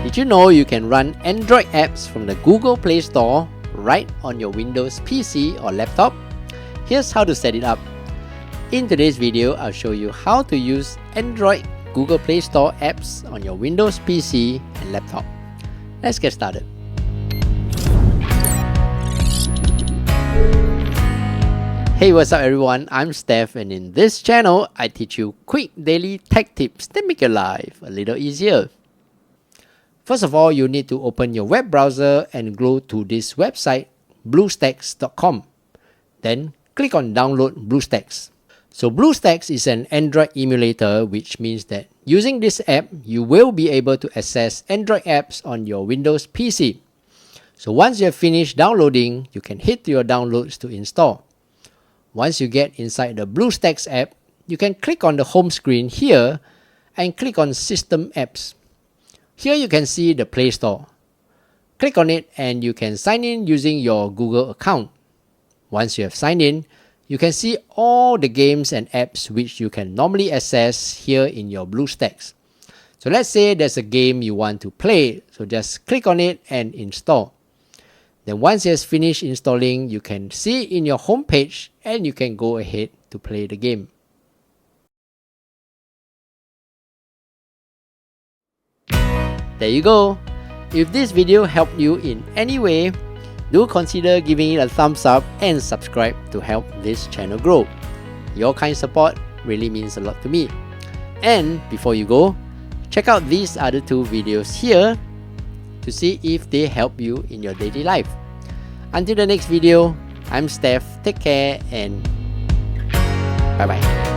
Did you know you can run Android apps from the Google Play Store right on your Windows PC or laptop? Here's how to set it up. In today's video, I'll show you how to use Android Google Play Store apps on your Windows PC and laptop. Let's get started. Hey, what's up everyone? I'm Steph, and in this channel, I teach you quick daily tech tips that make your life a little easier. First of all, you need to open your web browser and go to this website, BlueStacks.com. Then click on download BlueStacks. So BlueStacks is an Android emulator, which means that using this app, you will be able to access Android apps on your Windows PC. So once you have finished downloading, you can hit your downloads to install. Once you get inside the BlueStacks app, you can click on the home screen here and click on System Apps. Here you can see the Play Store. Click on it and you can sign in using your Google account. Once you have signed in, you can see all the games and apps which you can normally access here in your BlueStacks. So let's say there's a game you want to play, so just click on it and install. Then once it has finished installing, you can see in your home page and you can go ahead to play the game. There you go. If this video helped you in any way, do consider giving it a thumbs up and subscribe to help this channel grow. Your kind support really means a lot to me. And before you go, check out these other two videos here to see if they help you in your daily life. Until the next video, I'm Steph. Take care and bye bye.